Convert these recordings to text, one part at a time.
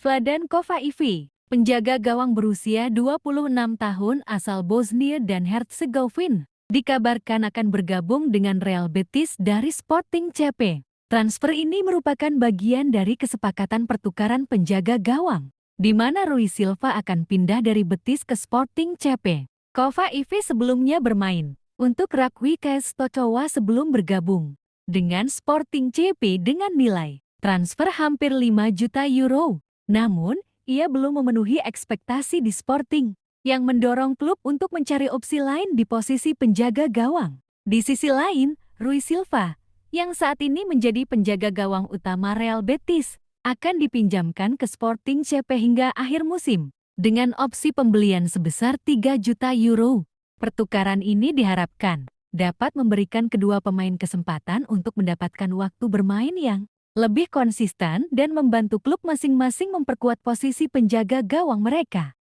Vladan Kovacic, penjaga gawang berusia 26 tahun asal Bosnia dan Herzegovina, dikabarkan akan bergabung dengan Real Betis dari Sporting CP. Transfer ini merupakan bagian dari kesepakatan pertukaran penjaga gawang, di mana Rui Silva akan pindah dari Betis ke Sporting CP. Kovacic sebelumnya bermain untuk Rakowiecki Stochowa sebelum bergabung dengan Sporting CP dengan nilai transfer hampir 5 juta euro. Namun, ia belum memenuhi ekspektasi di Sporting, yang mendorong klub untuk mencari opsi lain di posisi penjaga gawang. Di sisi lain, Rui Silva, yang saat ini menjadi penjaga gawang utama Real Betis, akan dipinjamkan ke Sporting CP hingga akhir musim, dengan opsi pembelian sebesar 3 juta euro. Pertukaran ini diharapkan dapat memberikan kedua pemain kesempatan untuk mendapatkan waktu bermain yang lebih konsisten dan membantu klub masing-masing memperkuat posisi penjaga gawang mereka.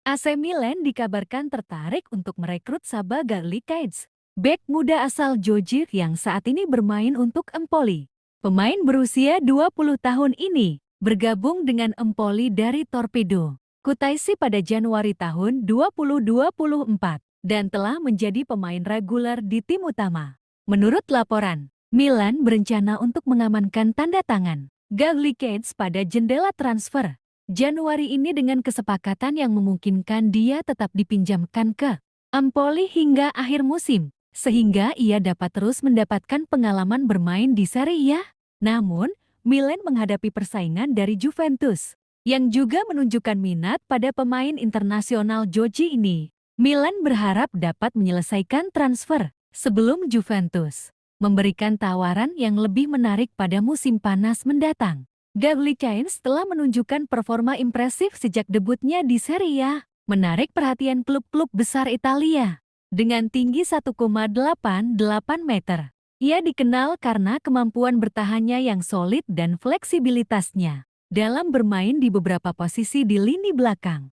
AC Milan dikabarkan tertarik untuk merekrut Saba Garlicaidze, bek muda asal Georgia yang saat ini bermain untuk Empoli. Pemain berusia 20 tahun ini bergabung dengan Empoli dari Torpedo Kutaisi pada Januari tahun 2024 dan telah menjadi pemain reguler di tim utama. Menurut laporan, Milan berencana untuk mengamankan tanda tangan Garlicaidze pada jendela transfer Januari ini dengan kesepakatan yang memungkinkan dia tetap dipinjamkan ke Empoli hingga akhir musim, sehingga ia dapat terus mendapatkan pengalaman bermain di Serie A. Namun, Milan menghadapi persaingan dari Juventus, yang juga menunjukkan minat pada pemain internasional Georgia ini. Milan berharap dapat menyelesaikan transfer sebelum Juventus memberikan tawaran yang lebih menarik pada musim panas mendatang. Garlicaidze telah menunjukkan performa impresif sejak debutnya di Serie A, menarik perhatian klub-klub besar Italia. Dengan tinggi 1,88 meter, ia dikenal karena kemampuan bertahannya yang solid dan fleksibilitasnya dalam bermain di beberapa posisi di lini belakang.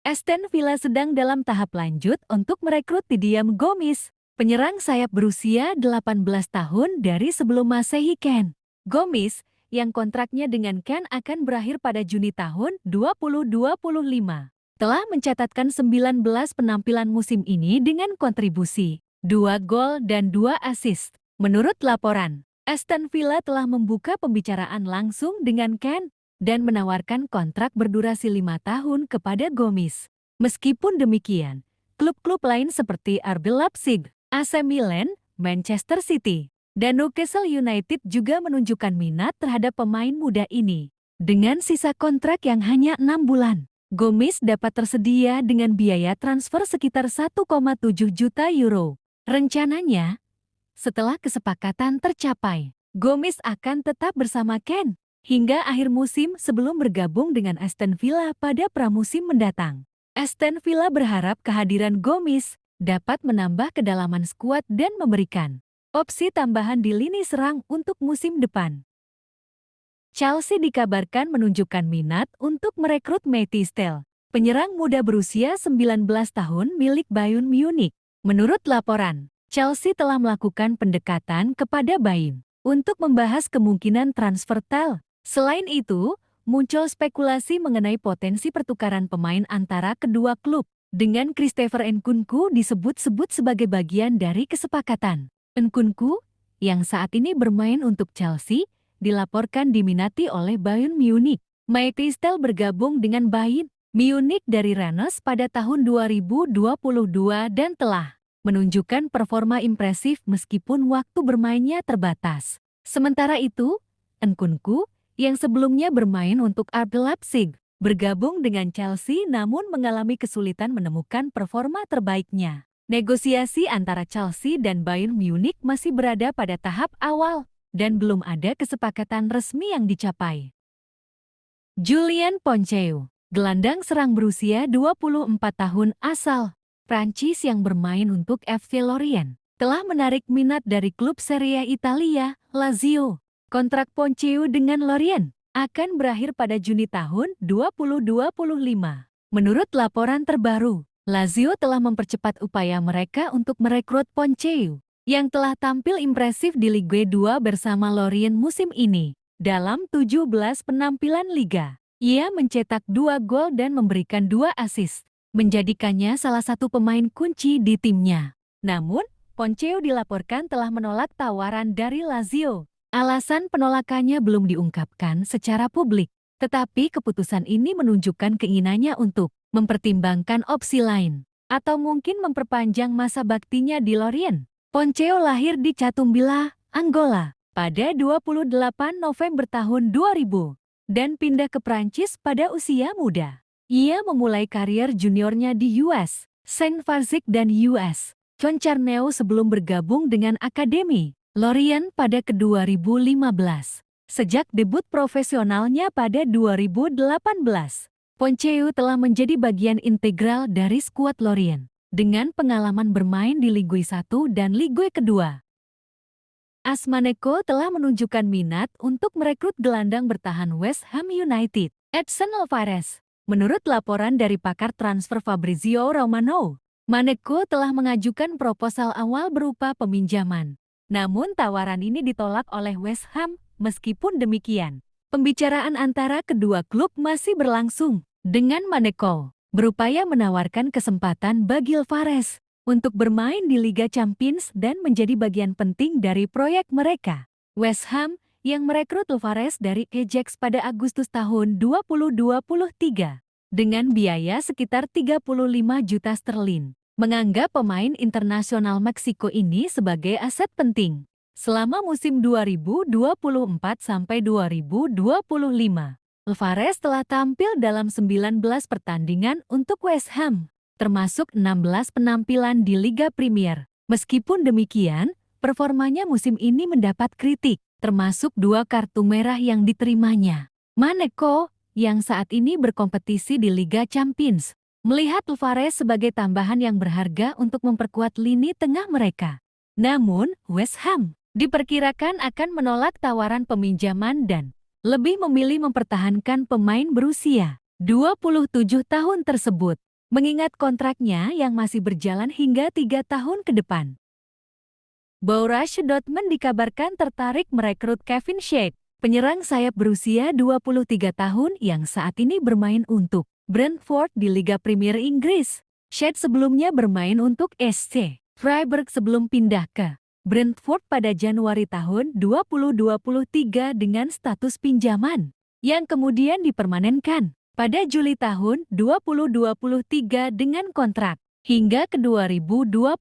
Aston Villa sedang dalam tahap lanjut untuk merekrut Didier Gomis, penyerang sayap berusia 18 tahun dari sebelum Masehi Ken. Gomis, yang kontraknya dengan Ken akan berakhir pada Juni tahun 2025, telah mencatatkan 19 penampilan musim ini dengan kontribusi 2 gol dan 2 assist. Menurut laporan, Aston Villa telah membuka pembicaraan langsung dengan Ken dan menawarkan kontrak berdurasi 5 tahun kepada Gomis. Meskipun demikian, klub-klub lain seperti RB Leipzig, AC Milan, Manchester City, dan Newcastle United juga menunjukkan minat terhadap pemain muda ini. Dengan sisa kontrak yang hanya 6 bulan, Gomis dapat tersedia dengan biaya transfer sekitar 1,7 juta euro. Rencananya, setelah kesepakatan tercapai, Gomis akan tetap bersama Ken hingga akhir musim sebelum bergabung dengan Aston Villa pada pramusim mendatang. Aston Villa berharap kehadiran Gomis dapat menambah kedalaman skuad dan memberikan opsi tambahan di lini serang untuk musim depan. Chelsea dikabarkan menunjukkan minat untuk merekrut Matheus Tel, penyerang muda berusia 19 tahun milik Bayern Munich. Menurut laporan, Chelsea telah melakukan pendekatan kepada Bayern untuk membahas kemungkinan transfer Tel. Selain itu, muncul spekulasi mengenai potensi pertukaran pemain antara kedua klub, dengan Christopher Nkunku disebut-sebut sebagai bagian dari kesepakatan. Nkunku, yang saat ini bermain untuk Chelsea, dilaporkan diminati oleh Bayern Munich. Matheus Tel bergabung dengan Bayern Munich dari Rennes pada tahun 2022 dan telah menunjukkan performa impresif meskipun waktu bermainnya terbatas. Sementara itu, Nkunku, yang sebelumnya bermain untuk RB Leipzig, bergabung dengan Chelsea namun mengalami kesulitan menemukan performa terbaiknya. Negosiasi antara Chelsea dan Bayern Munich masih berada pada tahap awal dan belum ada kesepakatan resmi yang dicapai. Julien Ponceu, gelandang serang berusia 24 tahun asal Prancis yang bermain untuk FC Lorient, telah menarik minat dari klub Serie A Italia, Lazio. Kontrak Ponceu dengan Lorient akan berakhir pada Juni tahun 2025. Menurut laporan terbaru, Lazio telah mempercepat upaya mereka untuk merekrut Ponceu, yang telah tampil impresif di Ligue 2 bersama Lorient musim ini. dalam 17 penampilan liga. Ia mencetak 2 gol dan memberikan 2 assist, menjadikannya salah satu pemain kunci di timnya. Namun, Ponceo dilaporkan telah menolak tawaran dari Lazio. Alasan penolakannya belum diungkapkan secara publik, tetapi keputusan ini menunjukkan keinginannya untuk mempertimbangkan opsi lain, atau mungkin memperpanjang masa baktinya di Lorient. Ponceo lahir di Catumbila, Angola, pada 28 November tahun 2000 dan pindah ke Prancis pada usia muda. Ia memulai karier juniornya di US, Saint-Fargeau dan US Concarneau sebelum bergabung dengan Akademi Lorient pada ke-2015. Sejak debut profesionalnya pada 2018, Ponceo telah menjadi bagian integral dari skuad Lorient dengan pengalaman bermain di Ligue 1 dan Ligue 2. AS Monaco telah menunjukkan minat untuk merekrut gelandang bertahan West Ham United, Edson Alvarez. Menurut laporan dari pakar transfer Fabrizio Romano, Monaco telah mengajukan proposal awal berupa peminjaman. Namun tawaran ini ditolak oleh West Ham. Meskipun demikian, pembicaraan antara kedua klub masih berlangsung, dengan Monaco berupaya menawarkan kesempatan bagi Alvarez untuk bermain di Liga Champions dan menjadi bagian penting dari proyek mereka. West Ham yang merekrut Alvarez dari Ajax pada Agustus tahun 2023 dengan biaya sekitar 35 juta sterlin, menganggap pemain internasional Meksiko ini sebagai aset penting. Selama musim 2024 sampai 2025, Alvarez telah tampil dalam 19 pertandingan untuk West Ham, termasuk 16 penampilan di Liga Premier. Meskipun demikian, performanya musim ini mendapat kritik, termasuk 2 kartu merah yang diterimanya. Monaco, yang saat ini berkompetisi di Liga Champions, melihat Alvarez sebagai tambahan yang berharga untuk memperkuat lini tengah mereka. Namun, West Ham diperkirakan akan menolak tawaran peminjaman dan lebih memilih mempertahankan pemain berusia 27 tahun tersebut, mengingat kontraknya yang masih berjalan hingga 3 tahun ke depan. Borussia Dortmund dikabarkan tertarik merekrut Kevin Schade, penyerang sayap berusia 23 tahun yang saat ini bermain untuk Brentford di Liga Premier Inggris. Schade sebelumnya bermain untuk SC Freiburg sebelum pindah ke Brentford pada Januari tahun 2023 dengan status pinjaman, yang kemudian dipermanenkan pada Juli tahun 2023 dengan kontrak hingga ke 2028.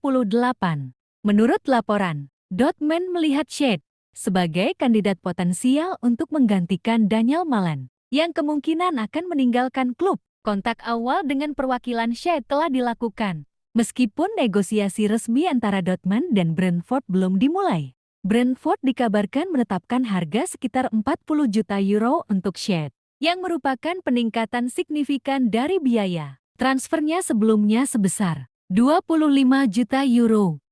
Menurut laporan, Dortmund melihat Schade sebagai kandidat potensial untuk menggantikan Daniel Malen, yang kemungkinan akan meninggalkan klub. Kontak awal dengan perwakilan Schade telah dilakukan, meskipun negosiasi resmi antara Dortmund dan Brentford belum dimulai. Brentford dikabarkan menetapkan harga sekitar 40 juta euro untuk Schade, yang merupakan peningkatan signifikan dari biaya transfernya sebelumnya sebesar 25 juta euro.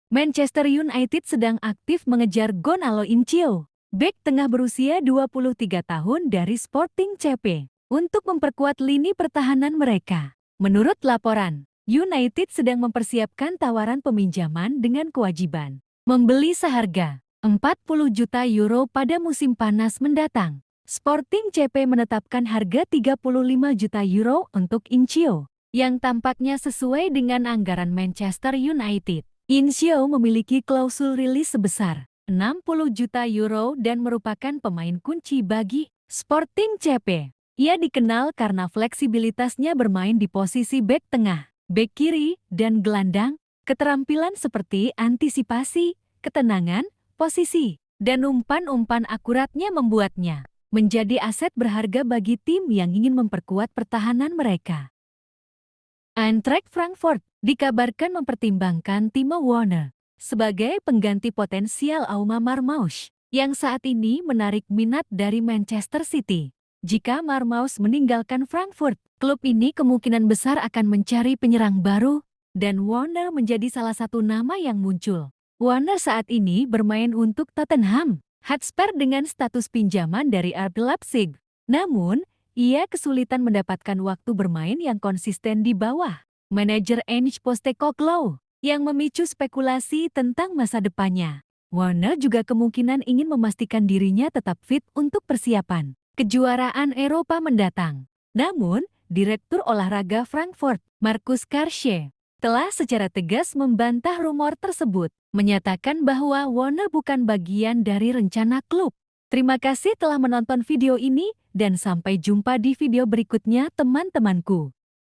Manchester United sedang aktif mengejar Gonzalo Incio, bek tengah berusia 23 tahun dari Sporting CP, untuk memperkuat lini pertahanan mereka. Menurut laporan, United sedang mempersiapkan tawaran peminjaman dengan kewajiban membeli seharga 40 juta euro pada musim panas mendatang. Sporting CP menetapkan harga 35 juta euro untuk Incio, yang tampaknya sesuai dengan anggaran Manchester United. Incio memiliki klausul rilis sebesar 60 juta euro dan merupakan pemain kunci bagi Sporting CP. Ia dikenal karena fleksibilitasnya bermain di posisi bek tengah, bek kiri, dan gelandang, keterampilan seperti antisipasi, ketenangan, posisi, dan umpan-umpan akuratnya membuatnya menjadi aset berharga bagi tim yang ingin memperkuat pertahanan mereka. Eintracht Frankfurt dikabarkan mempertimbangkan Timo Werner sebagai pengganti potensial Auma Marmoush, yang saat ini menarik minat dari Manchester City. Jika Marmoush meninggalkan Frankfurt, klub ini kemungkinan besar akan mencari penyerang baru, dan Werner menjadi salah satu nama yang muncul. Werner saat ini bermain untuk Tottenham Hotspur dengan status pinjaman dari RB Leipzig. Namun, ia kesulitan mendapatkan waktu bermain yang konsisten di bawah manajer Ange Postecoglou, yang memicu spekulasi tentang masa depannya. Warner juga kemungkinan ingin memastikan dirinya tetap fit untuk persiapan kejuaraan Eropa mendatang. Namun, Direktur Olahraga Frankfurt, Markus Karsche, telah secara tegas membantah rumor tersebut, menyatakan bahwa Warner bukan bagian dari rencana klub. Terima kasih telah menonton video ini, dan sampai jumpa di video berikutnya teman-temanku.